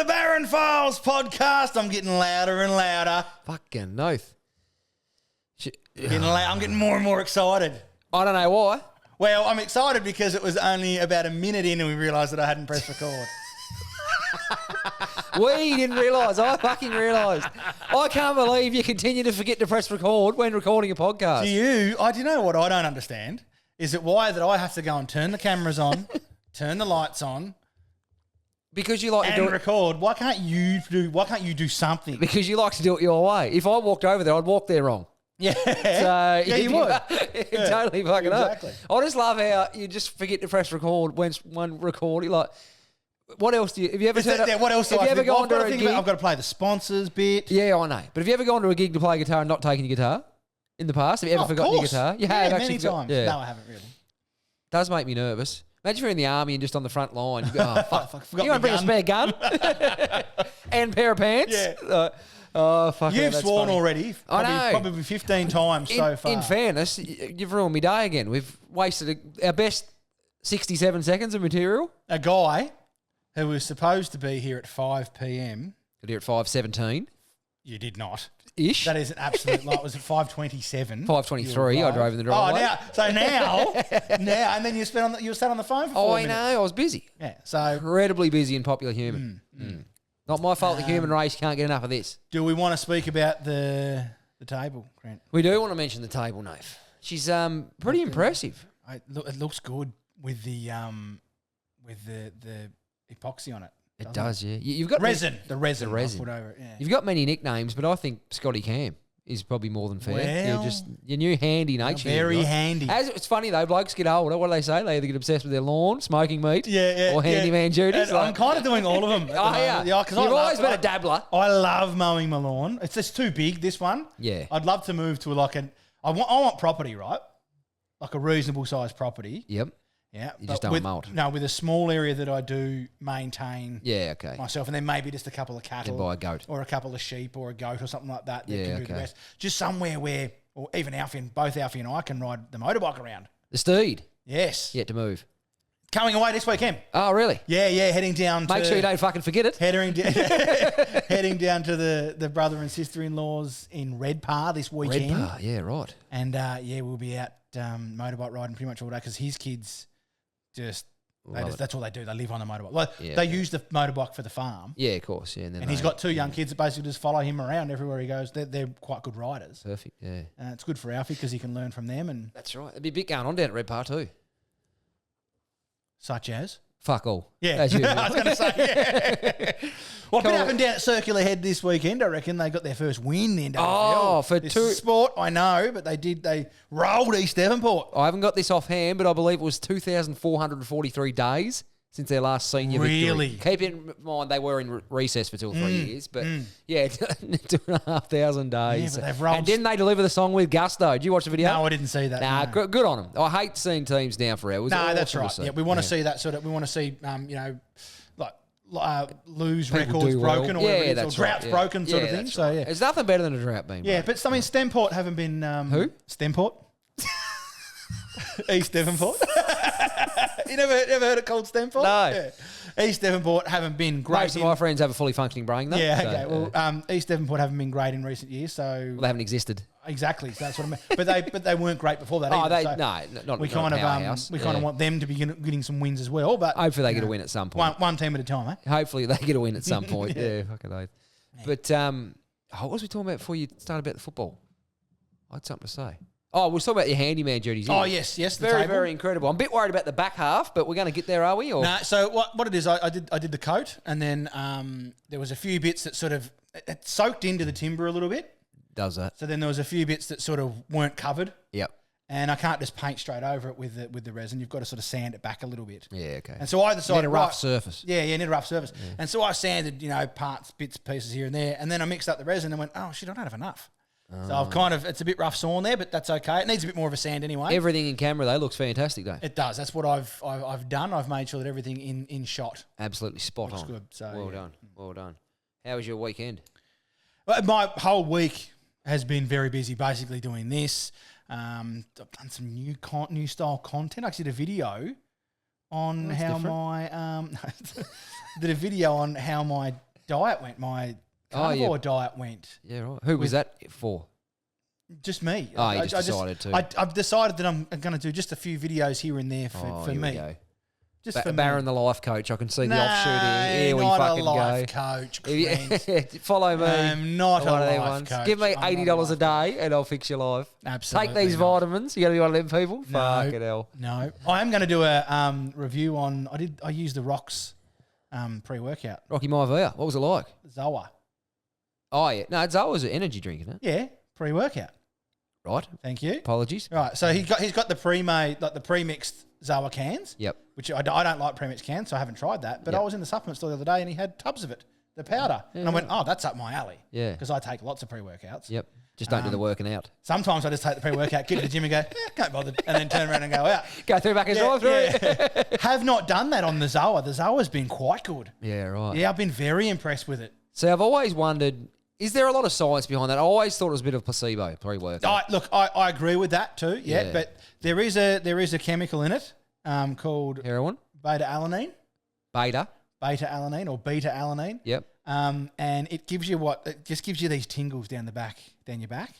the Barron Files podcast. I'm getting louder and louder. Fucking oath. I'm getting more and more excited. I don't know why. Well, I'm excited because it was only about a minute in and we realised that I hadn't pressed record. We didn't realise. I fucking realised. I can't believe you continue to forget to press record when recording a podcast. Do you know what I don't understand? Is it why that I have to go and turn the cameras on, turn the lights on, because you like to do it, record? Why can't you do something? because you like to do it your way. If I walked over there, I'd walk there wrong. Yeah. So yeah, you would. Totally fucking exactly. up. I just love how you just forget to press record when one recording. Like, what else do you? Have you ever turned up? What else do have I you ever do? gone to a gig? I've got to play the sponsors bit. Yeah, I know. But have you ever gone to a gig to play guitar and not taking your guitar in the past? Have you ever forgotten your guitar? You have many actually times. Yeah. No, I haven't really. Does make me nervous. Imagine if you're in the army and just on the front line. You go, oh, fuck. Forgot You want to bring a spare gun? And a pair of pants? Yeah. Oh, fuck. You've sworn already. I know. Probably 15 times so far. In fairness, you've ruined my day again. We've wasted our best 67 seconds of material. A guy who was supposed to be here at 5 p.m. Got here at 5:17. You did not. Ish. That is an absolute lie. Was it 5:27? 5:23. I drove in the driveway. Now, and then you sat on the phone for 4 Oh, minutes. I know. I was busy. Yeah, so Incredibly busy and popular human. Not my fault the human race can't get enough of this. do we want to speak about the table, Crent? We do want to mention the table, Nath. She's pretty impressive. It looks good with the epoxy on it. It does, yeah. You've got resin. The resin. The resin. I put over it, yeah. You've got many nicknames, but I think Scotty Cam is probably more than fair. Well, Your new handy nature. Very handy. It's funny though, blokes get older. What do they say? They either get obsessed with their lawn, smoking meat, or handyman duties. I'm kind of doing all of them. You've always been a dabbler. I love mowing my lawn. It's just too big, this one. Yeah. I'd love to move to I want property, right? Like a reasonable sized property. Yep. Yeah. You just don't mow it. No, with a small area that I do maintain myself, and then maybe just a couple of cattle. Then buy a goat. Or a couple of sheep or a goat or something like that. Yeah, can do the rest. Just somewhere where, or even both Alfie and I can ride the motorbike around. The steed. Yes. Yet to move. Coming away this weekend. Oh, really? Yeah, heading down Make sure you don't fucking forget it. Heading down to the brother and sister-in-laws in Redpar this weekend. Redpar, yeah, right. And we'll be out motorbike riding pretty much all day because his kids that's all they do. They live on the motorbike. Well, they use the motorbike for the farm. Yeah, of course. Yeah, and he's got two young kids that basically just follow him around everywhere he goes. They're quite good riders. Perfect, yeah. It's good for Alfie because he can learn from them. And that's right. There'd be a bit going on down at Redpar too. Such as? Fuck all. Yeah. I was going to say, yeah. Well, been up and down at Circular Head this weekend. I reckon they got their first win in WFL. This is sport, I know, but they rolled East Devonport. I haven't got this offhand, but I believe it was 2,443 days since their last senior really? victory. Keep in mind they were in recess for 2 or 3 years, but 2,500 days. Yeah, but they've rolled. And didn't they deliver the song with gusto? Did you watch the video? No, I didn't see that. Nah, no. good on them. I hate seeing teams down for hours. No, that's right. Yeah, we want to see that sort of. We want to see, lose People records broken well. or whatever it is, that's or droughts right. broken sort of thing. So yeah, there's nothing better than a drought being. Yeah, but Stenport haven't been. Who? Stenport. East Devonport. You never heard it called Stenport? No. Yeah. East Devonport haven't been great. Most of my friends have a fully functioning brain, though. Yeah, okay. Well, East Devonport haven't been great in recent years, so they haven't existed. Exactly. So that's what I mean. But they weren't great before that. Either, not we kind of want them to be getting some wins as well. But hopefully they get a win at some point. One team at a time, eh? Hopefully they get a win at some point. Yeah, fucking oath. But what was we talking about before you started about the football? I had something to say. Oh, we'll talk about your handyman duties. Oh, yes. Very, very incredible. I'm a bit worried about the back half, but we're going to get there, are we? Or? No, so what it is, I did the coat, and then there was a few bits that sort of it soaked into the timber a little bit. Does that? So then there was a few bits that sort of weren't covered. Yep. And I can't just paint straight over it with the resin. You've got to sort of sand it back a little bit. Yeah, okay. And so I decided... Need a rough surface. Yeah, need a rough surface. Yeah. And so I sanded, parts, bits, pieces here and there, and then I mixed up the resin and went, oh, shit, I don't have enough. So I've it's a bit rough sawn there, but that's okay. It needs a bit more of a sand anyway. Everything in camera though looks fantastic though. It does. That's what I've done. I've made sure that everything in shot. Absolutely spot looks on. Good. So Well done. How was your weekend? Well, my whole week has been very busy, basically doing this. I've done some new style content. I actually did a video on how different. my did a video on how my diet went. My carnivore diet went. Yeah, right. Who was that for? Just me. Oh, you just decided to. I've decided that I'm going to do just a few videos here and there for me. Just for Baron, the life coach. I can see the offshoot here. Here we not fucking a life go. coach. Crent. Follow me. I'm not a one of them life ones. coach. Give me I'm $80 a day and I'll fix your life. Absolutely. Take these not. vitamins. You got to be one of them people. No, Fucking hell. No, I am going to do a review on. I used the Rocks pre-workout. Rocky Maivia. What was it like? Zoa. Oh yeah. No, Zoa's an energy drink, isn't it? Yeah, pre-workout. Right. Thank you. Apologies. Right, so he's got the pre-made, like the pre-mixed Zoa cans. Yep. Which I don't like pre-mixed cans, so I haven't tried that. But Yep. I was in the supplement store the other day and he had tubs of it, the powder. And I went, oh, that's up my alley. Yeah. Because I take lots of pre-workouts. Yep. Just don't do the working out. Sometimes I just take the pre-workout, get to the gym and go, can't bother, and then turn around and go out. Go through back and drive through. Have not done that on the Zoa. The Zoa's been quite good. Yeah, right. Yeah, I've been very impressed with it. See, I've always wondered, is there a lot of science behind that? I always thought it was a bit of placebo pre-workout. Look, I agree with that too. Yeah, Yeah. but there is a chemical in it called Heroin? beta-alanine. Beta-alanine or beta-alanine. Yep. And it gives you it just gives you these tingles down your back.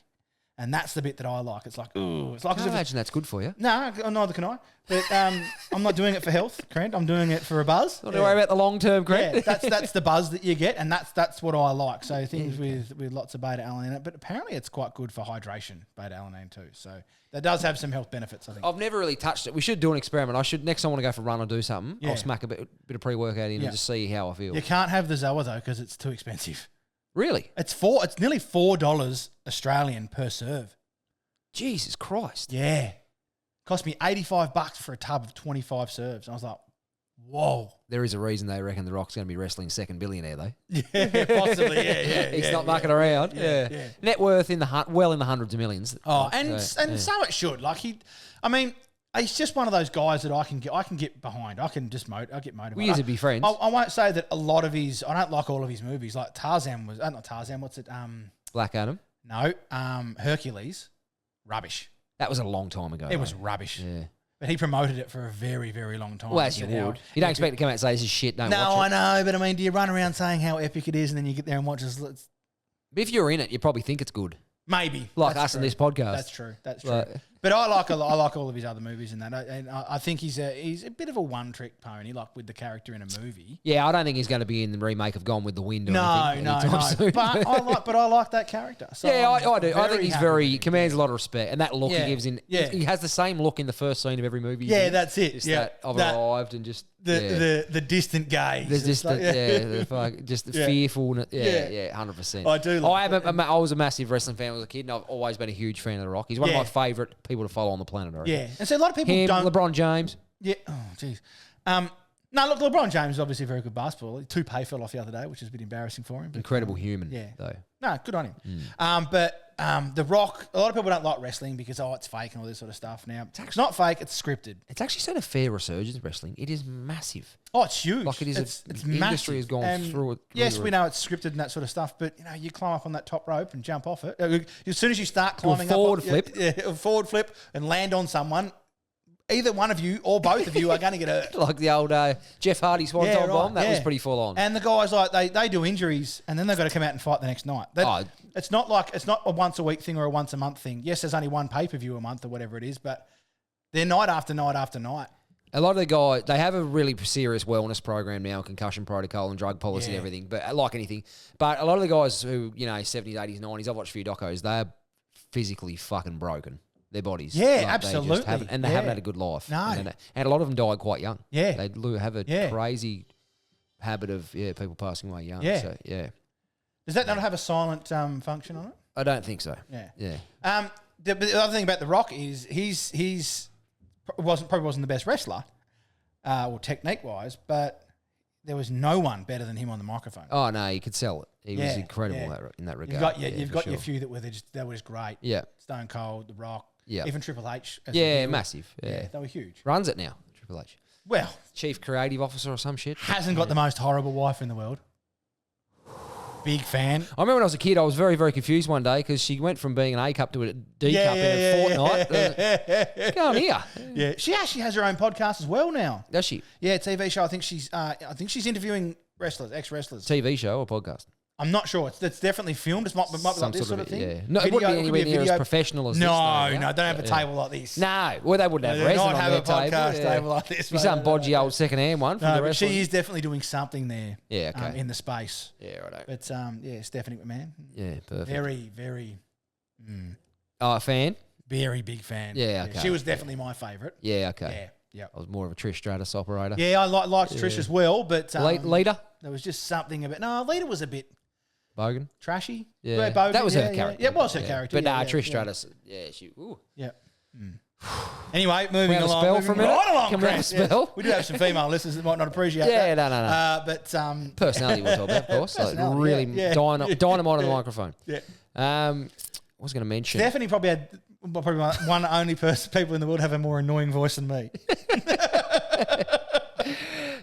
And that's the bit that I like. It's like, ooh. It's like I as if imagine that's good for you. no, neither can I. But I'm not doing it for health, Crent. I'm doing it for a buzz. Not to worry about the long-term, Crent. Yeah, that's the buzz that you get, and that's what I like. So things with lots of beta-alanine in it, but apparently it's quite good for hydration, beta-alanine too. So that does have some health benefits, I think. I've never really touched it. We should do an experiment. Next time I want to go for a run or do something, Yeah. I'll smack a bit of pre-workout in Yeah. and just see how I feel. You can't have the Zoa though because it's too expensive. Really? It's nearly $4 Australian per serve. Jesus Christ. Yeah. Cost me $85 for a tub of 25 serves. And I was like, whoa. There is a reason they reckon The Rock's going to be wrestling second billionaire, though. Yeah, possibly. Yeah. He's not mucking around. Yeah. Net worth in the hundreds of millions. Oh, so it should. He's just one of those guys that I can get behind. I get motivated. We used to be friends. I won't say that a lot of I don't like all of his movies. Like Tarzan was, not Tarzan. What's it? Black Adam. No, Hercules. Rubbish. That was a long time ago. It was rubbish. Yeah. But he promoted it for a very, very long time. Well, as you would. You don't expect to come out and say this is shit, don't watch it. No, I know, but I mean, do you run around saying how epic it is and then you get there and watch it? But if you're in it, you probably think it's good. Maybe. Like That's us in true. this podcast. That's true. That's true. Like- But I like all of his other movies and that. And I think he's a bit of a one-trick pony, like with the character in a movie. Yeah, I don't think he's going to be in the remake of Gone with the Wind or No. anything soon. But I like that character. So Yeah, I do. I think very he's happy with he him. commands a lot of respect, and that look Yeah, he gives in. yeah. He has the same look in the first scene of every movie. Yeah, that's it. Just Yeah, that I've that- arrived and just the distant gaze. There's just It's like- just the Yeah. fearfulness. Yeah. Yeah, 100%. I do like I was a massive wrestling fan when I was a kid, and I've always been a huge fan of The Rock. He's one Yeah. of my favourite people to follow on the planet. I reckon. Yeah, and so a lot of people Him, don't. LeBron James. Yeah. Oh, jeez. No, look, LeBron James is obviously a very good basketball. He two-pay fell off the other day, which is a bit embarrassing for him. But, Incredible human, yeah. though. No, good on him. But The Rock, a lot of people don't like wrestling because, it's fake and all this sort of stuff. Now, it's not fake, it's scripted. It's actually seen a fair resurgence in wrestling. It is massive. Oh, it's huge. Like it is, It's the massive. industry has gone And through it. Yes, we know it's scripted and that sort of stuff, but you climb up on that top rope and jump off it. As soon as you start climbing forward up, flip. a forward flip and land on someone, either one of you or both of you are going to get hurt. Like the old Jeff Hardy Swanton right, bomb. That was yeah. pretty full on. And the guys they do injuries and then they've got to come out and fight the next night. It's not a once a week thing or a once a month thing. Yes, there's only one pay per view a month or whatever it is, but they're night after night after night. A lot of the guys, they have a really serious wellness program now, concussion protocol and drug policy and Yeah. everything, but like anything. But a lot of the guys who, 70s, 80s, 90s, I've watched a few docos, they're physically fucking broken. Their bodies. Yeah, Like, they absolutely. just haven't, and they haven't had a good life. No. And a lot of them died quite young. Yeah. They have a Yeah. crazy habit of people passing away young. Yeah. So, yeah. Does that not have a silent function on it? I don't think so. Yeah. Yeah. The other thing about The Rock is he's probably wasn't the best wrestler, or technique wise, but there was no one better than him on the microphone. Oh, no, he could sell it. He was Yeah, incredible yeah. in that regard. You've got for your sure. few that were that was great. Yeah. Stone Cold, The Rock, Yeah. even Triple H. as a Yeah, heel. massive. Yeah. They were huge. Runs it now, Triple H. Well, Chief Creative Officer or some shit. hasn't got the most horrible wife in the world. Big fan. I remember when I was a kid, I was very, very confused one day because she went from being an A cup to a D cup in a fortnight. What's going on here? Yeah, she actually has her own podcast as well now. Does she? Yeah, TV show. I think she's interviewing wrestlers, ex-wrestlers. TV show or podcast? I'm not sure. It's definitely filmed. It might be like this sort of thing. Yeah. No, it wouldn't be anywhere near as professional as this. No, don't have a table like this. No, well, they wouldn't have They resin don't on have their a podcast table like this. Be some bodgy old second-hand one from the but wrestling. she is definitely doing something there. Yeah, okay. In the space. Yeah, right. But Stephanie McMahon. Yeah, perfect. Very, very. Oh, a fan? Very big fan. Yeah, okay. She was definitely my favourite. Yeah, okay. Yeah. I was more of a Trish Stratus operator. Yeah, I liked Trish as well, but Lita? There was just something about Lita was a bit Bogan? trashy. Yeah. Bogan, that was her character. Yeah, it was her character. But Trish Stratus, she... Ooh. Yeah. Anyway, moving Can we have along. a spell for a minute? Right along, Can we have a Crent, spell? We do have some female listeners that might not appreciate that. Yeah, no. But personality we'll talk about, of course. Like really dynamite on the microphone. Yeah. I was going to mention... Stephanie probably had one only people in the world have a more annoying voice than me.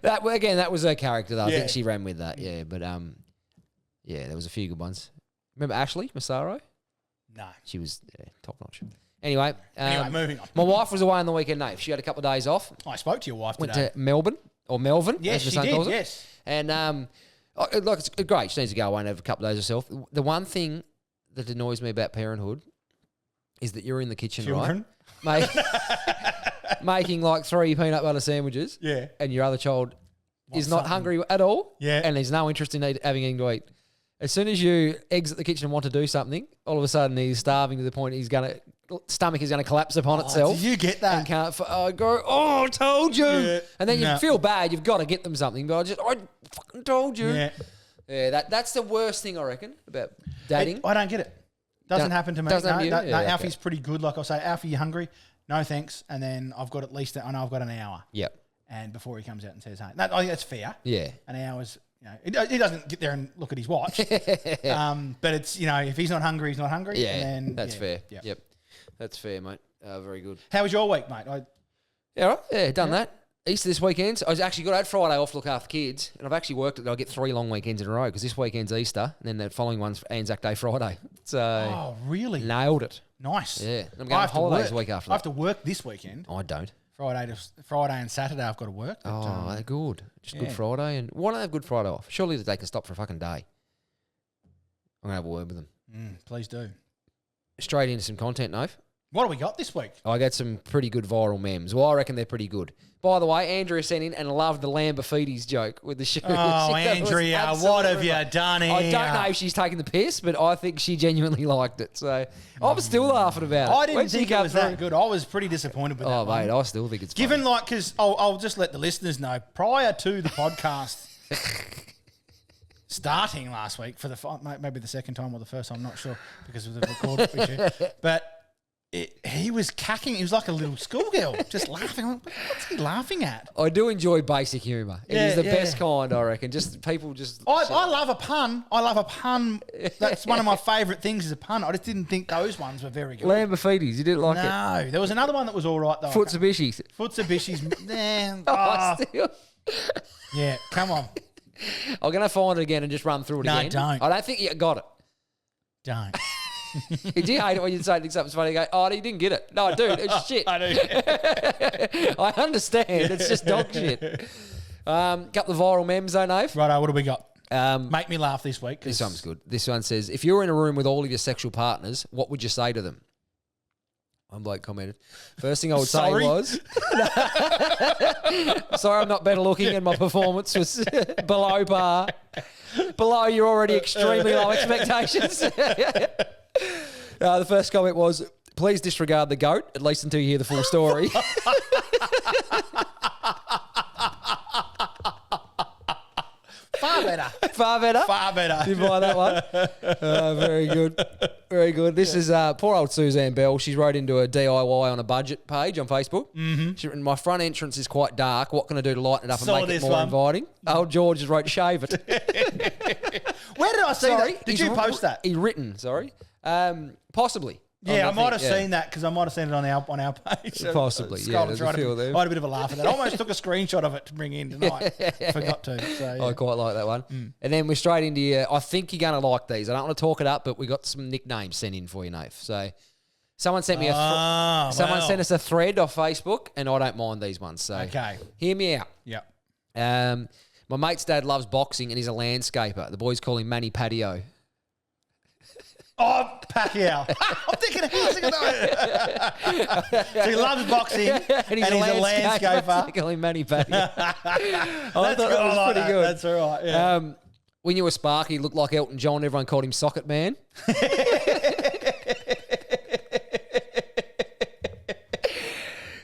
That was her character, though. I think she ran with that, but there was a few good ones. Remember Ashley Massaro? No. She was top notch. Anyway, moving on. My wife was away on the weekend, Nate. She had a couple of days off. I spoke to your wife Went today. to Melbourne, or Melvin, Yes, as she my son did, calls it. yes. And look, it's great. She needs to go away and have a couple of days herself. The one thing that annoys me about parenthood is that you're in the kitchen, Children. right? Making like 3 peanut butter sandwiches. Yeah. And your other child is not hungry at all. Yeah. And there's no interest in having anything to eat. As soon as you exit the kitchen and want to do something, all of a sudden he's starving to the point stomach is going to collapse upon itself. Did you get that? And can't go, I told you. Yeah. And then you feel bad. You've got to get them something. But I fucking told you. Yeah. Yeah, that's the worst thing, I reckon, about dating. I don't get it. Doesn't happen to me. Doesn't happen to you? No, Yeah, Alfie's pretty good. Like I'll say, Alfie, you hungry? No, thanks. And then I've got I know I've got an hour. Yep. And before he comes out and says, hey, I think that's fair. Yeah. An hour's, he doesn't get there and look at his watch. But it's, if he's not hungry, he's not hungry. Yeah, and then, that's fair. Yep. That's fair, mate. Very good. How was your week, mate? Done that. Easter this weekend. I had Friday off to look after kids, and I've actually worked it. I get 3 long weekends in a row because this weekend's Easter, and then the following one's Anzac Day Friday. So oh, really? Nailed it. Nice. Yeah. I'm going on holidays the week after that. I have to work this weekend. I don't. Friday and Saturday I've got to work. But, they're good. Just Good Friday. And why don't they have Good Friday off? Surely they can stop for a fucking day. I'm going to have a word with them. Please do. Straight into some content, Nove. What do we got this week? I got some pretty good viral memes. Well, I reckon they're pretty good. By the way, Andrea sent in and loved the Lambafedes joke with the shoes. Oh, Andrea, what have you done here? I don't know if she's taking the piss, but I think she genuinely liked it. So I'm still laughing about it. I didn't think it was that good. I was pretty disappointed with that. Oh, mate, I still think it's funny. Given because I'll just let the listeners know, prior to the podcast starting last week for maybe the second time or the first time, I'm not sure because of the record issue, but he was cacking. He was like a little schoolgirl, just laughing. I'm like, what's he laughing at? I do enjoy basic humour. It is the best kind, I reckon. Just people just... I love a pun. That's one of my favourite things is a pun. I just didn't think those ones were very good. Lambafedes, you didn't like it? No. There was another one that was all right, though. Footsabishis. Yeah, come on. I'm going to find it again and just run through it again. No, don't. I don't think you got it. Don't. Did you hate it when you say something's funny? You go, oh, you didn't get it. No, dude, it's shit. I do. I understand. It's just dog shit. Couple of viral memes, though, Nave. Righto, what do we got? Make me laugh this week. This one's good. This one says, if you were in a room with all of your sexual partners, what would you say to them? One bloke commented, first thing I would say was, sorry I'm not better looking and my performance was below par. Below your already extremely low expectations. The first comment was, please disregard the goat, at least until you hear the full story. Far better. Far better? Far better. Did you buy that one? Very good. Very good. This is poor old Suzanne Bell. She's wrote into a DIY on a budget page on Facebook. Mm-hmm. She's written, my front entrance is quite dark. What can I do to lighten it up and make it more inviting? Old George has wrote, shave it. Where did I see that? Did you post that? He written, sorry. Possibly. Yeah, I might have seen that because I might have seen it on our page. Possibly, yeah. There's a few there. I had a bit of a laugh at that. I almost took a screenshot of it to bring in tonight. Forgot to. So, yeah. I quite like that one. And then we're straight into your, I think you're going to like these. I don't want to talk it up, but we got some nicknames sent in for you, Nath. So someone sent me sent us a thread off Facebook, and I don't mind these ones. So okay. Hear me out. Yeah. My mate's dad loves boxing and he's a landscaper. The boys call him Manny Patio. Oh, Pacquiao. I'm thinking that. So he loves boxing and he's a landscaper. They call him Manny Patio. That's good. That was pretty good. That's all right. Yeah. We knew a Sparky looked like Elton John. Everyone called him Socket Man.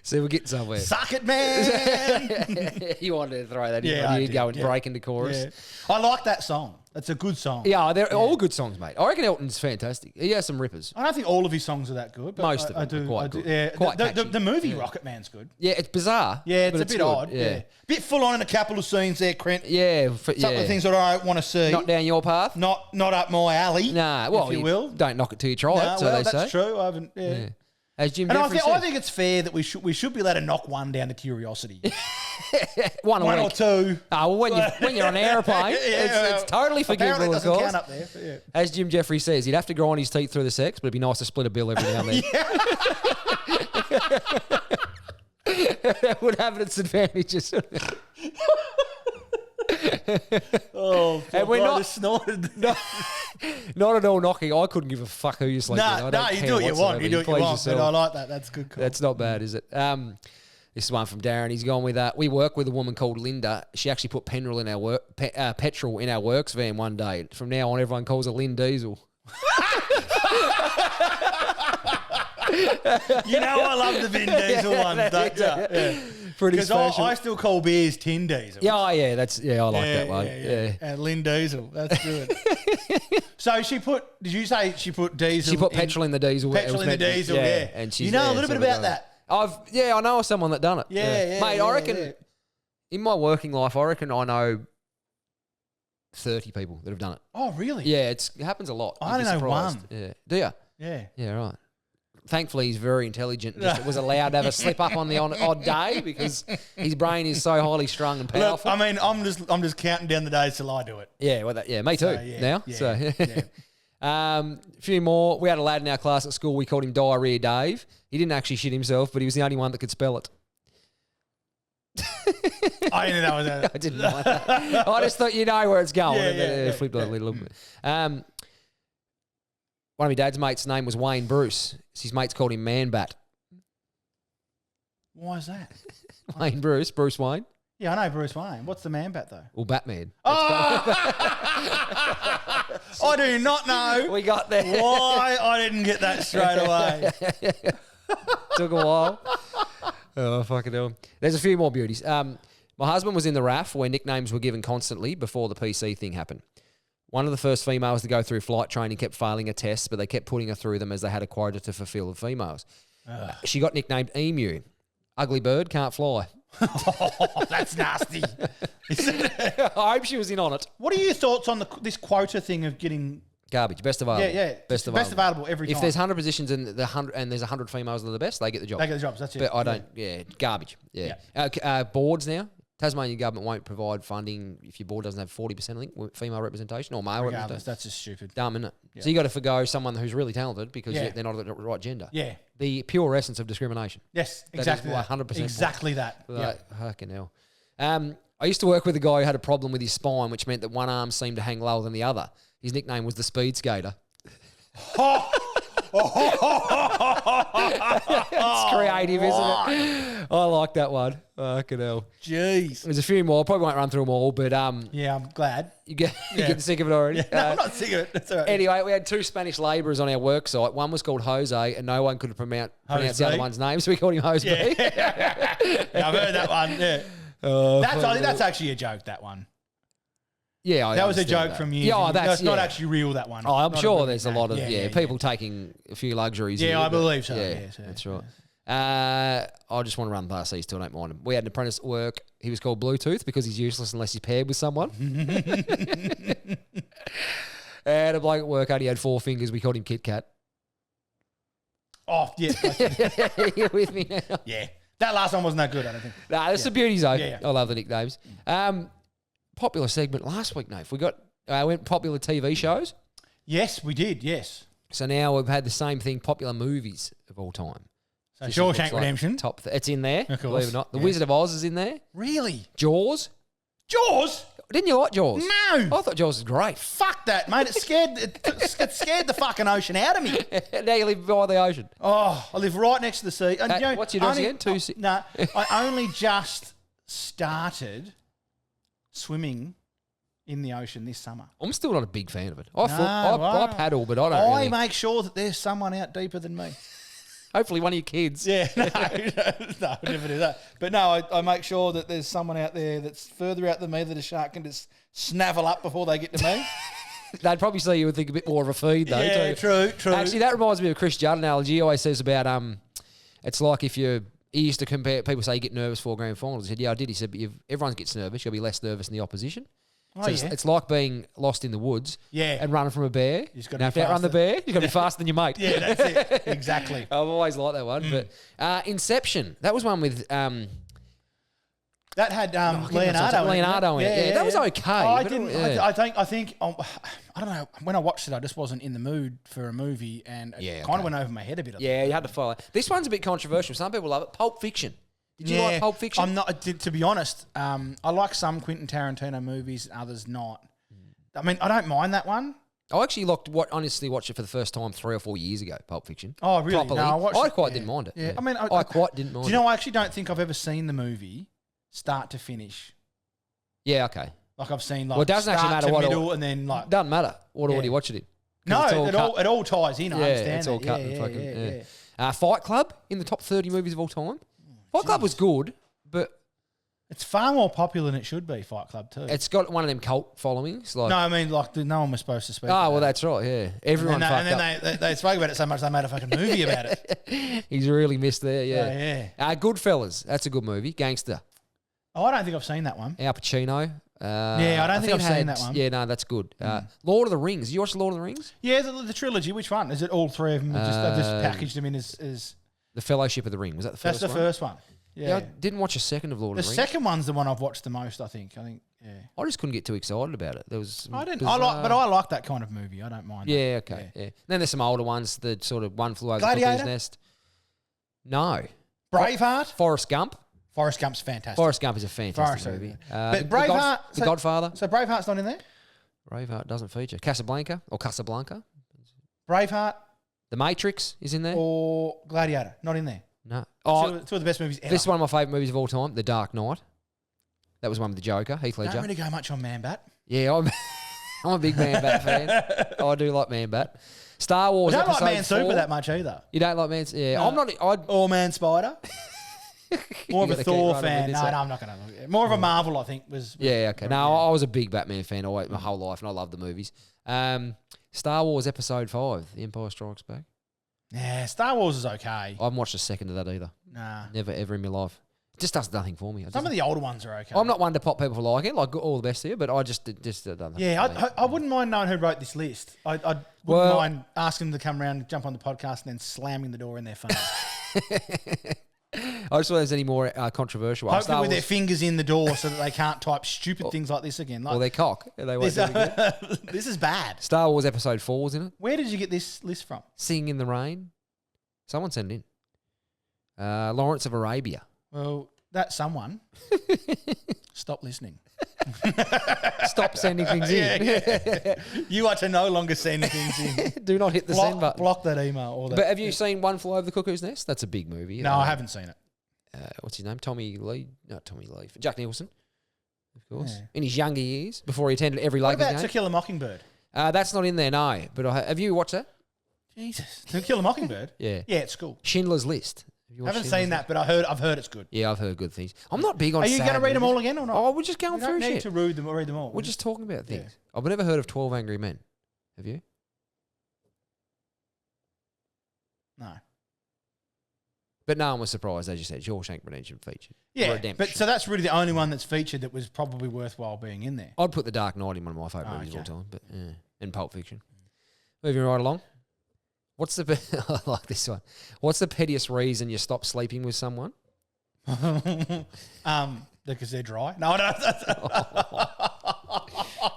See, we're getting somewhere. Socket Man. You wanted to throw that in. You'd go and break into chorus. Yeah. I like that song. That's a good song. Yeah, they're all good songs, mate. I reckon Elton's fantastic. He has some rippers. I don't think all of his songs are that good. But Most of them are quite good. Yeah. Quite the movie Rocket Man's good. Yeah, it's bizarre. Yeah, it's a bit good. odd. Yeah. Bit full on in a couple of scenes there, Crent. Yeah. Some of the things that I don't want to see. Not down your path? Not up my alley. Nah, well, if you will. Don't knock it till you try it, so well, they say. that's true. I haven't. Yeah. As Jim And Jeffrey I think it's fair that we should be allowed to knock one down to curiosity. one or two. Oh, well, when you're on an airplane, it's totally forgivable, of course. Count up there, yeah. As Jim Jeffrey says, he'd have to grind his teeth through the sex, but it'd be nice to split a bill every now and then. That would have its advantages. Oh, and we're not snorted. Not at all knocking. I couldn't give a fuck who you sleep with. No, you do what you want. You do what you want. But I like that. That's good. That's not bad, is it? This is one from Darren. He's gone with we work with a woman called Linda. She actually put petrol in our works van one day. From now on, everyone calls her Lynn Diesel. You know I love the Vin Diesel one, don't you? Yeah. Pretty special. Because I still call beers Tin Diesel. Yeah, I like that one. Yeah. And Lynn Diesel, that's good. So did you say she put diesel? She put petrol in the diesel. Petrol in the diesel, yeah. And she's, you know a little bit about that. I know someone that done it. Yeah. Mate, I reckon in my working life, I know 30 people that have done it. Oh, really? Yeah, it happens a lot. I don't know one. Yeah. Do you? Yeah. Yeah, right. Thankfully, he's very intelligent. Just was allowed to have a slip up on the odd day because his brain is so highly strung and powerful. Look, I mean, I'm just counting down the days till I do it. Yeah, me too. So, yeah, now, yeah, so yeah. A few more. We had a lad in our class at school. We called him Diarrhea Dave. He didn't actually shit himself, but he was the only one that could spell it. I didn't know that. I didn't mind that. I just thought you know where it's going. Yeah, flipped it a little bit. One of my dad's mates' name was Wayne Bruce. His mates called him Man Bat. Why is that? Wayne Bruce Wayne. Yeah, I know Bruce Wayne. What's the Man Bat, though? Well, Batman. Oh! I do not know. We got there. Why I didn't get that straight away. Took a while. Oh, fucking hell. There's a few more beauties. My husband was in the RAF where nicknames were given constantly before the PC thing happened. One of the first females to go through flight training kept failing a test, but they kept putting her through them as they had a quota to fulfill of females. She got nicknamed Emu. Ugly bird, can't fly. Oh, that's nasty. I hope she was in on it. What are your thoughts on this quota thing of getting... Garbage, best available. Yeah. Best available every time. If there's 100 positions and there's 100 females that are the best, they get the job. They get the jobs, that's it. But I don't, garbage. Yeah. Boards now. Tasmanian government won't provide funding if your board doesn't have 40%, I think, female representation or male representation. That's just stupid. Dumb, isn't it? Yeah. So you got to forgo someone who's really talented because they're not the right gender. Yeah. The pure essence of discrimination. Yes, exactly that. 100%. Exactly that. Fucking hell. I used to work with a guy who had a problem with his spine, which meant that one arm seemed to hang lower than the other. His nickname was the Speed Skater. It's creative, isn't it? I like that one. Fucking hell. Jeez. There's a few more. I probably won't run through them all, but yeah, I'm glad. You get sick of it already. No, I'm not sick of it. That's all right. Anyway, we had two Spanish labourers on our work site. One was called Jose, and no one could pronounce the other one's name, so we called him Jose. Yeah. I've heard that one. Yeah. I think that's actually a joke. That one. Yeah, that was a joke from you. Yeah, that's not actually real. That one. Oh, I'm sure there's a lot of people taking a few luxuries. Yeah, here, I believe so. Yeah, that's right. I just want to run past these two. Don't mind him. We had an apprentice at work. He was called Bluetooth because he's useless unless he's paired with someone. And a bloke at work only had 4 fingers. We called him Kit Kat. Oh, yeah. You're with me now. Yeah. That last one wasn't that good, I don't think. Nah, that's the beauties, though. Yeah. I love the nicknames. Popular segment last week, Nate. We went popular TV shows. Yes, we did, yes. So now we've had the same thing, popular movies of all time. So Shawshank Redemption. It's in there, of course. believe it or not. The Wizard of Oz is in there. Really? Jaws. Jaws? Didn't you like Jaws? No. I thought Jaws was great. Fuck that, mate. It scared the fucking ocean out of me. Now you live by the ocean. Oh, I live right next to the sea. And, what's your address again? No, I only just started swimming in the ocean this summer. I'm still not a big fan of it. I paddle, but I don't really. make sure that there's someone out deeper than me. Hopefully one of your kids. Yeah, no, I never do that. But no, I make sure that there's someone out there that's further out than me that a shark can just snavel up before they get to me. They'd probably see you and think a bit more of a feed, though. Yeah, true. Actually, that reminds me of Chris Judd analogy. He always says about it's like if he used to compare, people say you get nervous for grand finals. He said, yeah, I did. He said, but everyone gets nervous. You'll be less nervous than the opposition. So it's like being lost in the woods and running from a bear. Now, if you outrun the bear, you've got to be faster than your mate. Yeah, that's it. Exactly. I've always liked that one. But Inception, that was one with... that had Leonardo in it. Yeah, that was okay. I think I don't know. When I watched it, I just wasn't in the mood for a movie, and it kind of went over my head a bit. Yeah, you had to follow. This one's a bit controversial. Some people love it. Pulp Fiction. Did you like Pulp Fiction? I'm not. To be honest, I like some Quentin Tarantino movies, others not. I mean, I don't mind that one. I actually honestly watched it for the first time 3 or 4 years ago. Pulp Fiction. Oh, really? Properly. No, I quite didn't mind it. Yeah, I mean, I quite didn't mind. Do you know? I actually don't think I've ever seen the movie start to finish. Yeah. Okay. Like I've seen like it doesn't actually matter what middle and then like doesn't matter what order you watch it in. No, it all ties in. I understand. It's all cut and fucking. Fight Club in the top 30 movies of all time. Fight Club was good, but it's far more popular than it should be. Fight Club too. It's got one of them cult followings. Like, no, I mean like no one was supposed to speak. Oh well, that's right. Yeah, everyone. And then they spoke about it so much they made a fucking movie about it. He's really missed there. Yeah. Goodfellas. That's a good movie. Gangster. Oh, I don't think I've seen that one. Al Pacino. I don't think I've seen that one. Yeah, no, that's good. Lord of the Rings. Did you watch Lord of the Rings? Yeah, the trilogy. Which one? Is it all three of them? They've just packaged them in as The Fellowship of the Ring. Was that the first one? That's the first one. Yeah. I didn't watch a second of Lord of the Rings. The second one's the one I've watched the most, I think. I just couldn't get too excited about it. There was I like that kind of movie. I don't mind. Yeah, okay. Yeah. Then there's some older ones, the sort of One Flew Over the Gladiator? Cuckoo's Nest. No. Braveheart? Forrest Gump. Forrest Gump's fantastic. Forrest Gump is a fantastic movie. But Braveheart... The Godfather. So Braveheart's not in there? Braveheart doesn't feature. Casablanca. Braveheart. The Matrix is in there. Or Gladiator. Not in there. No. Two of the best movies ever. This is one of my favourite movies of all time, The Dark Knight. That was one with the Joker, Heath Ledger. Don't really go much on Man Bat. Yeah, I'm a big Man Bat fan. I do like Man Bat. Star Wars I don't Episode like Man 4. Super that much either. You don't like Man Super? Yeah, no. I'm not. Or Man Spider. More of a Thor fan. No, I'm not going to. More of a Marvel, I think, was. Yeah, okay. No, I was a big Batman fan my whole life, and I love the movies. Star Wars Episode 5, The Empire Strikes Back. Yeah, Star Wars is okay. I haven't watched a second of that either. Nah. Never, ever in my life. It just does nothing for me. Some of the older ones are okay. I'm not one to pop people for liking it, like all the best here, but I just don't know. Yeah, I wouldn't mind knowing who wrote this list. I wouldn't mind asking them to come around, jump on the podcast, and then slamming the door in their face. I just wonder if there's any more controversial ones. Hopefully with their fingers in the door so that they can't type stupid things like this again. Or their cock. This is bad. Star Wars Episode 4 was in it. Where did you get this list from? Sing in the Rain. Someone sent it in. Lawrence of Arabia. Well, that someone. Stop listening. Stop sending things in. Yeah. You are to no longer send things in. Do not hit the send button. Block that email. Or that. But have you seen One Flew Over the Cuckoo's Nest? That's a big movie. No, I haven't seen it. What's his name? Tommy Lee? Not Tommy Lee. Jack Nicholson, of course. Yeah. In his younger years, before he attended every Lakers game. What about To Kill a Mockingbird? That's not in there, no. But have you watched that? Jesus. To Kill a Mockingbird? Yeah. Yeah, it's cool. Schindler's List. I haven't seen that, but I've heard it's good. Yeah, I've heard good things. I'm not big on. Are you going to read them all again or not? Oh, we're just going through shit. You don't need to read them all. We're just talking about things. Yeah. I've never heard of 12 Angry Men. Have you? No. But no one was surprised, as you said, Shawshank Redemption featured. Yeah, Redemption. But so that's really the only one that's featured that was probably worthwhile being in there. I'd put The Dark Knight in one of my favourite movies of all time, but and Pulp Fiction. Moving right along. I like this one. What's the pettiest reason you stop sleeping with someone? Because they're dry. No,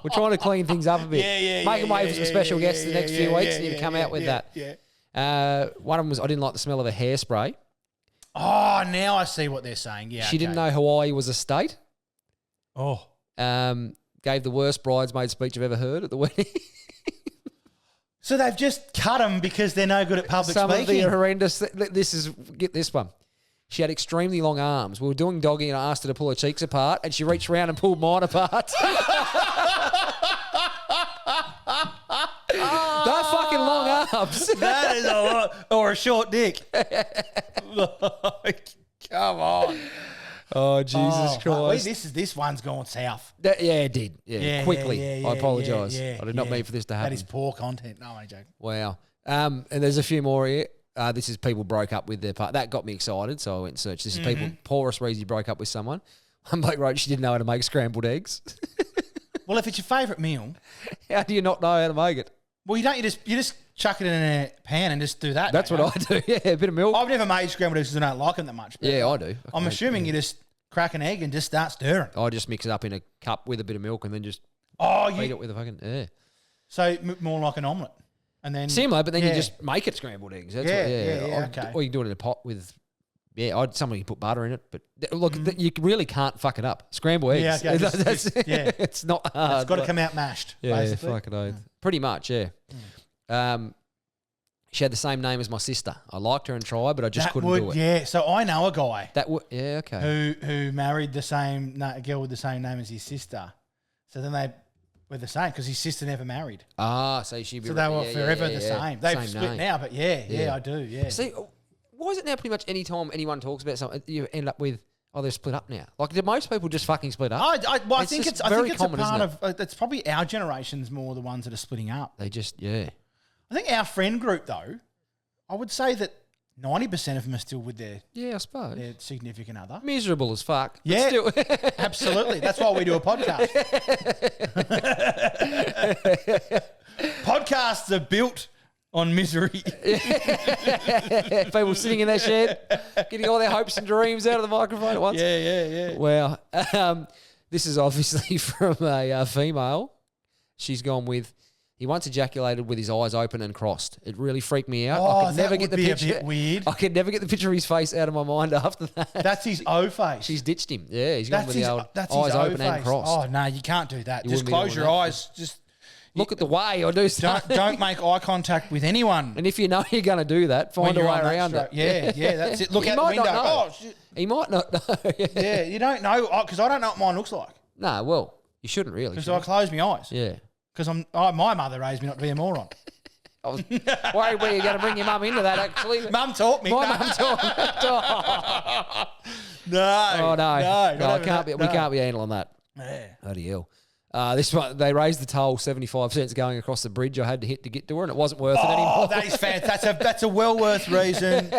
We're trying to clean things up a bit. Making way for some special guests the next few weeks, and you come out with that. Yeah. One of them was I didn't like the smell of a hairspray. Oh, now I see what they're saying. Yeah, she didn't know Hawaii was a state. Oh. Gave the worst bridesmaid speech I've ever heard at the wedding. So they've just cut them because they're no good at public Some speaking. of the horrendous. Get this one. She had extremely long arms. We were doing doggy and I asked her to pull her cheeks apart, and she reached around and pulled mine apart. They're fucking long arms. That is a lot. Or a short dick. Come on. Oh, Jesus Christ. This one's gone south. It did. Yeah, quickly. I apologise. I did not mean for this to happen. That is poor content. No, I'm only joking. Wow. And there's a few more here. This is people broke up with their partner. That got me excited, so I went and searched. This is people. Paula Sweezy broke up with someone. One bloke wrote she didn't know how to make scrambled eggs. Well, if it's your favourite meal, how do you not know how to make it? Well, you just chuck it in a pan and just do that. That's what I do. Yeah, a bit of milk. I've never made scrambled eggs because I don't like them that much. Yeah, I do. I'm assuming you just crack an egg and just start stirring. I just mix it up in a cup with a bit of milk and then just beat it with a fucking So more like an omelette, and then similar, but then you just make it scrambled eggs. That's okay. Or you can do it in a pot with. Yeah, somebody can put butter in it, but look, you really can't fuck it up. Scrambled eggs. Yeah, okay. It's not hard. It's got to come out mashed. Yeah, basically. fucking oath. Pretty much, yeah. She had the same name as my sister. I liked her and tried, but I just couldn't do it. Yeah, so I know a guy okay. who married the same girl with the same name as his sister. So then they were the same because his sister never married. So they were forever the same. They've split now, but I do. Yeah. See, why is it now pretty much any time anyone talks about something, you end up with, they're split up now? Like, do most people just fucking split up? I think it's common, a part of, it's probably our generation's more the ones that are splitting up. They just, I think our friend group, though, I would say that 90% of them are still with their I suppose their significant other. Miserable as fuck. Yeah, still. Absolutely. That's why we do a podcast. Podcasts are built on misery. People sitting in their shed, getting all their hopes and dreams out of the microphone at once. Yeah. Wow. This is obviously from a female. She's gone with, he once ejaculated with his eyes open and crossed. It really freaked me out. I could never get the picture. A bit weird. I could never get the picture of his face out of my mind after that. That's his O face. She's ditched him. Yeah, he's gone with the old eyes open and crossed. Oh, no, you can't do that. Just close your eyes. Just look at the way or do something. Don't make eye contact with anyone. And if you know you're going to do that, find a way around it. Yeah, that's it. Look out the window. Oh, shit. He might not know. Yeah, you don't know because I don't know what mine looks like. No, well, you shouldn't really. Because I close my eyes. Yeah. Because my mother raised me not to be a moron. I was worried where you're going to bring your mum into that, actually. Mum taught me. My mum taught me. No. Oh, no. I can't we can't be handling that. Yeah. Bloody hell. This one, they raised the toll 75 cents going across the bridge I had to hit to get to her, and it wasn't worth it anymore. Oh, that is fantastic. That's a well worth reason.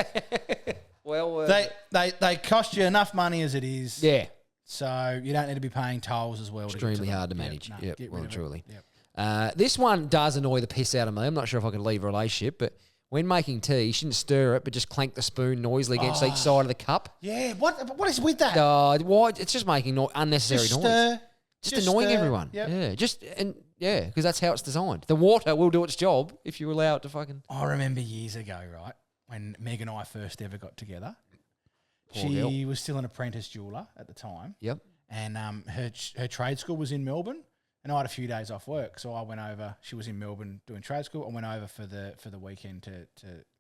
Well worth they cost you enough money as it is. Yeah. So you don't need to be paying tolls as well. Extremely hard to manage. Yep, well, truly. Yep. This one does annoy the piss out of me. I'm not sure if I could leave a relationship, but when making tea, you shouldn't stir it, but just clank the spoon noisily against each side of the cup. Yeah, what is with that? Why? It's just making unnecessary noise. Just annoying everyone. Yep. Yeah, because that's how it's designed. The water will do its job if you allow it to fucking. I remember years ago, right, when Meg and I first ever got together. Poor she girl. was still an apprentice jeweler at the time. Yep. And her trade school was in Melbourne, and I had a few days off work, so I went over. She was in Melbourne doing trade school. I went over for the weekend to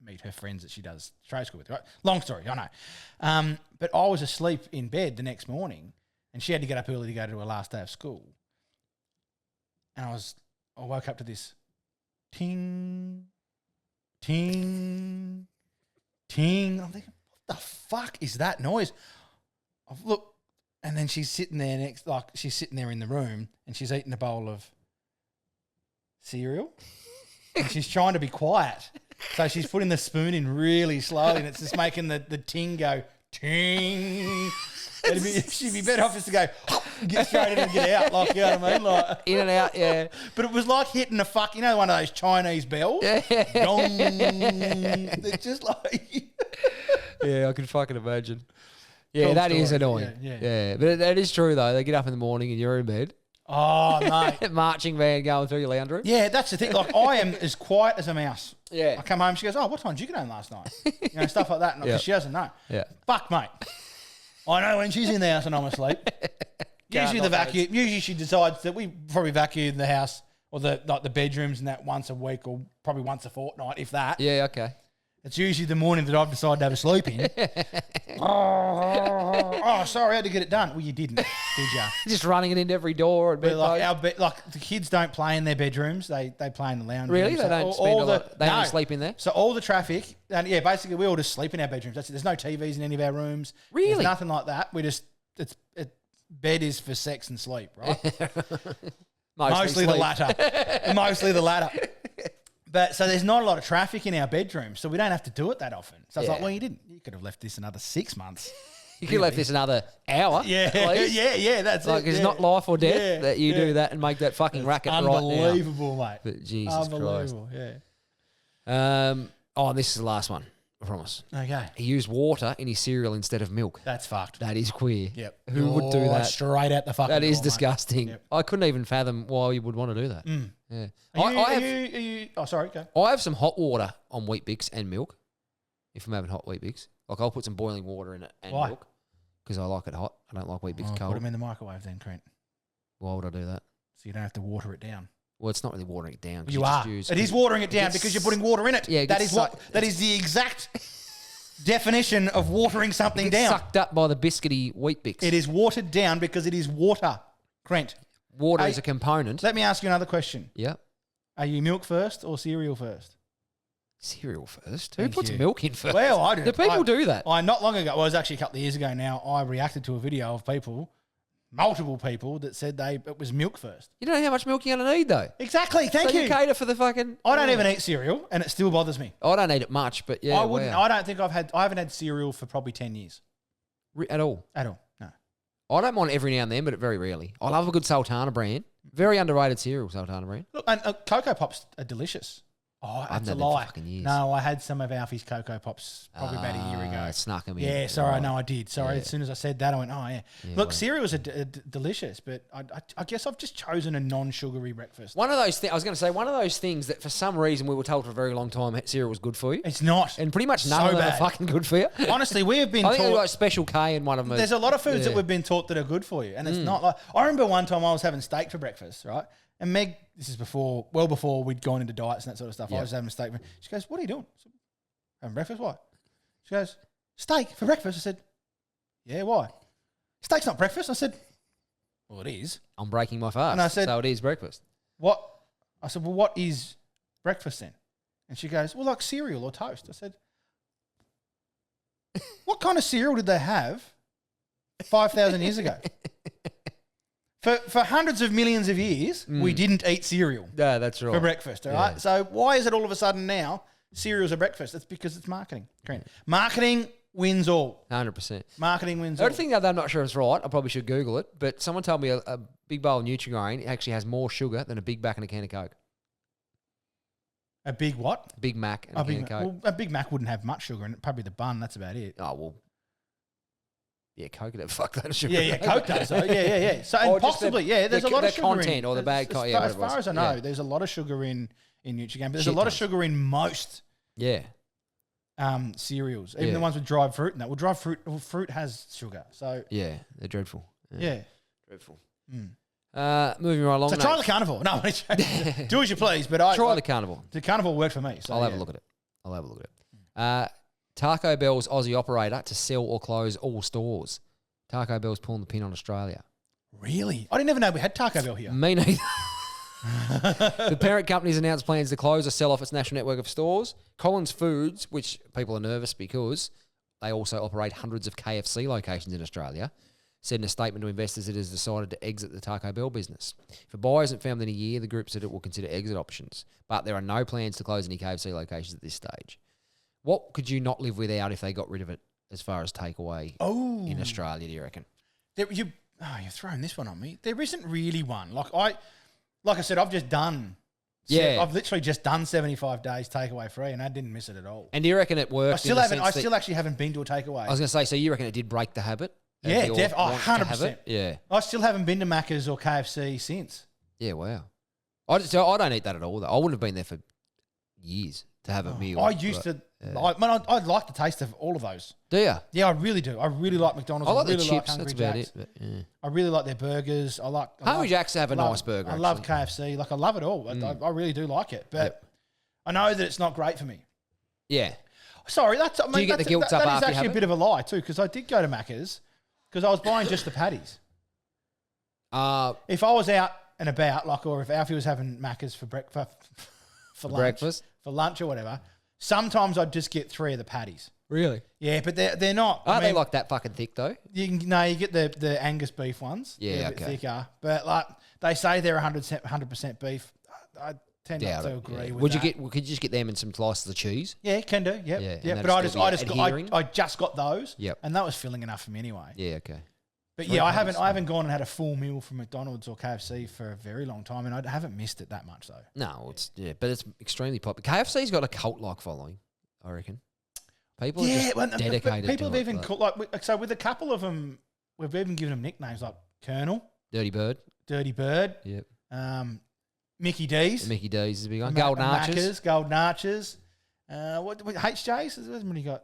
meet her friends that she does trade school with. Right, long story, I know. But I was asleep in bed the next morning, and she had to get up early to go to her last day of school. And I woke up to this ting, ting, ting. I'm thinking, what the fuck is that noise? I've looked. And then she's sitting there she's sitting there in the room and she's eating a bowl of cereal and she's trying to be quiet. So she's putting the spoon in really slowly and it's just making the ting go ting. She'd be better off just to go, get straight in and get out. Like, you know what I mean? Like, in and out, yeah. But it was like hitting one of those Chinese bells. Yeah. Dong. It's just like... Yeah, I can fucking imagine. Yeah, that is annoying. Yeah. But that is true, though. They get up in the morning and you're in bed. Oh, mate. Marching band going through your lounge room. Yeah, that's the thing. Like, I am as quiet as a mouse. Yeah. I come home, she goes, oh, what time did you get home last night? Stuff like that. Because she doesn't know. Yeah. Fuck, mate. I know when she's in the house and I'm asleep. Usually the vacuum. Usually she decides that we probably vacuum the house or the bedrooms and that once a week or probably once a fortnight, if that. Yeah, okay. It's usually the morning that I've decided to have a sleep in. Oh, sorry, I had to get it done. Well, you didn't, did you? Just running it into every door. And Like the kids don't play in their bedrooms; they play in the lounge. Really, room. they don't spend a lot. They only sleep in there. So all the traffic, and yeah, basically we all just sleep in our bedrooms. That's it. There's no TVs in any of our rooms. Really, there's nothing like that. We just bed is for sex and sleep, right? Mostly the latter. Mostly the latter. But so there's not a lot of traffic in our bedroom, so we don't have to do it that often. So I was like, well, you didn't. You could have left this another 6 months. You could have left this another hour. Yeah, please. yeah, that's like, it. it's not life or death that you do that and make that fucking racket right now. Unbelievable, mate. But Jesus Unbelievable, Christ. Yeah. This is the last one. I promise. Okay. He used water in his cereal instead of milk. That's fucked. That is queer. Yep. Who would do that? Straight out the fucking That is door, disgusting. Yep. I couldn't even fathom why you would want to do that. Yeah. Oh, sorry, go. I have some hot water on Wheat Bix and milk. If I'm having hot Wheat Bix, like I'll put some boiling water in it and Why? milk because I like it hot. I don't like Wheat Bix cold. Put them in the microwave then, Crent. Why would I do that? So you don't have to water it down. Well, it's not really watering it down. You are. It is watering it down because you're putting water in it. Yeah, that is the exact definition of watering something down. Sucked up by the biscuity Wheat Bix. It is watered down because it is water, Crent. Water is a component. Let me ask you another question. Yeah. Are you milk first or cereal first? Cereal first? Who puts milk in first? Well, I do. Do people do that? Not long ago, well, it was actually a couple of years ago now, I reacted to a video of multiple people that said it was milk first. You don't know how much milk you're going to need, though. Exactly, thank you. You cater for the fucking... I don't even eat cereal, and it still bothers me. I don't eat it much, but yeah, I wouldn't. Wow. I don't think I haven't had cereal for probably 10 years. At all? At all, no. I don't mind every now and then, but very rarely. I love a good Sultana brand. Very underrated cereal, Sultana brand. Look, and Cocoa Pops are delicious. Oh, that's a lie. No, I had some of Alfie's Cocoa Pops probably about a year ago. Snuck them in. Yeah, sorry, no, I did. Sorry, as soon as I said that, I went, oh, yeah. Look, cereals are delicious, but I guess I've just chosen a non-sugary breakfast. One of those things, I was going to say, one of those things that for some reason we were told for a very long time cereal was good for you. It's not. And pretty much none of them are fucking good for you. Honestly, we have been taught. I think we've got Special K in one of them. There's a lot of foods that we've been taught that are good for you, and it's not like... I remember one time I was having steak for breakfast, right? And Meg, this is before we'd gone into diets and that sort of stuff. Yep. I was having a steak. She goes, what are you doing? Said, having breakfast? Why? She goes, steak for breakfast. I said, yeah, why? Steak's not breakfast. I said, well, it is. I'm breaking my fast. And I said, so it is breakfast. What? I said, well, what is breakfast then? And she goes, well, like cereal or toast. I said, what kind of cereal did they have 5,000 years ago? For hundreds of millions of years, we didn't eat cereal. Yeah, that's right. For breakfast, all right? So why is it all of a sudden now cereal's a breakfast? It's because it's marketing. Correct. Marketing wins all. 100%. Marketing wins all. The other thing that I'm not sure it's right, I probably should Google it, but someone told me a big bowl of Nutri-Grain actually has more sugar than a Big Mac and a can of Coke. A big what? Big Mac and a can of Coke. Well, a Big Mac wouldn't have much sugar in it. Probably the bun, that's about it. Oh, well. Yeah, Coke would have fuck that sugar. Yeah, Coke does though. Yeah. So and possibly, there's a lot of sugar content in, or the bag. As far as I know, there's a lot of sugar in Nutri-Grain, but there's a lot of sugar in most. Yeah. Cereals, even the ones with dried fruit and that. Well, dried fruit has sugar, so yeah, they're dreadful. Yeah. Dreadful. Moving right along. So try the carnivore. No, do as you please, but try the carnivore. The carnivore worked for me. So I'll have a look at it. Taco Bell's Aussie operator to sell or close all stores. Taco Bell's pulling the pin on Australia. Really? I didn't even know we had Taco Bell here. Me neither. The parent company's announced plans to close or sell off its national network of stores. Collins Foods, which people are nervous because they also operate hundreds of KFC locations in Australia, said in a statement to investors it has decided to exit the Taco Bell business. If a buyer isn't found within a year, the group said it will consider exit options, but there are no plans to close any KFC locations at this stage. What could you not live without if they got rid of it as far as takeaway in Australia, do you reckon? You've thrown this one on me. There isn't really one. Like I said, I've just done... I've literally just done 75 days takeaway free, and I didn't miss it at all. And do you reckon it worked? I still actually haven't been to a takeaway. I was going to say, so you reckon it did break the habit? Yeah, definitely. 100%. Yeah. I still haven't been to Macca's or KFC since. Yeah, wow. I don't eat that at all, though. I wouldn't have been there for years to have a meal. I used to. I like the taste of all of those. Do you? Yeah, I really do. I really like McDonald's. I like really the chips. Hungry That's about Jacks. it. But, yeah. I really like their burgers. Hungry Jacks have a nice burger. I love KFC. Like I love it all. I really do like it. But I know that it's not great for me. Yeah. Sorry, do you get the guilt up that after is you actually have a bit of a lie too, because I did go to Macca's because I was buying just the patties. If I was out and about, like, or if Alfie was having Macca's for breakfast, for lunch or whatever, sometimes I'd just get 3 of the patties. Really? Yeah, but they're not. Are they like that fucking thick though? You get the Angus beef ones. Yeah, they're a bit thicker, but like they say they're 100% beef. I tend not to agree with that. Could you just get them and some slices of cheese? Yeah, can do. Yep. Yeah. But I just got those. Yep. And that was filling enough for me anyway. Yeah. Okay. But yeah, I haven't gone and had a full meal from McDonald's or KFC for a very long time, and I haven't missed it that much though. No, but it's extremely popular. KFC's got a cult-like following, I reckon. People are just dedicated. People to have even so with a couple of them, we've even given them nicknames like Colonel, Dirty Bird. Yep. Mickey D's. Mickey D's is a big one. Golden Arches. Golden Arches. What HJ's? Hasn't really got.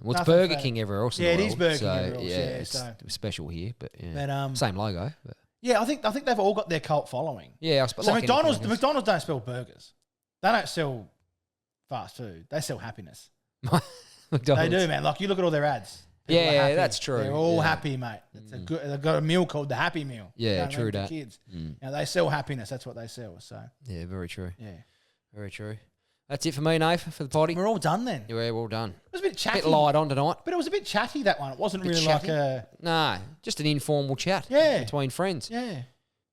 Well, it's Burger King everywhere else. Yeah, in the it is world, Burger King everywhere else. It's special here, but But, same logo. But. Yeah, I think they've all got their cult following. Yeah, I suppose. So McDonald's don't sell burgers. They don't sell fast food. They sell happiness. They do, man. Like you look at all their ads. Yeah, that's true. They're all happy, mate. It's they've got a meal called the Happy Meal. Yeah, true that. Kids. Now they sell happiness. That's what they sell. So yeah, very true. Yeah, very true. That's it for me, Nave, for the potty. We're all done then. Yeah, we're all done. It was a bit chatty. A bit light on tonight. But it was a bit chatty, that one. It wasn't really chatty. Like a... Nah, just an informal chat. Yeah. Between friends. Yeah.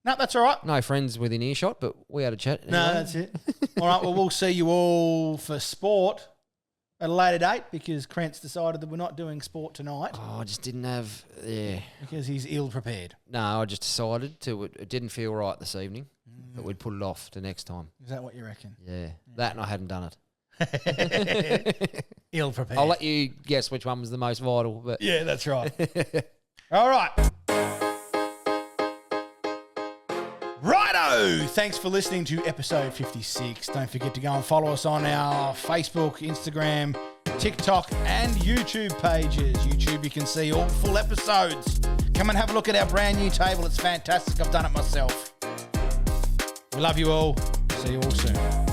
No, that's all right. No friends within earshot, but we had a chat. Anyway. No, that's it. All right, well, we'll see you all for sport at a later date because Crent's decided that we're not doing sport tonight. Oh, I just didn't have... Yeah. Because he's ill-prepared. No, I just decided to... It didn't feel right this evening, but we'd put it off to next time. Is that what you reckon? Yeah. That and I hadn't done it. Ill prepared. I'll let you guess which one was the most vital. But yeah, that's right. All right. Righto. Thanks for listening to episode 56. Don't forget to go and follow us on our Facebook, Instagram, TikTok, and YouTube pages. YouTube, you can see all full episodes. Come and have a look at our brand new table. It's fantastic. I've done it myself. We love you all. See you all soon.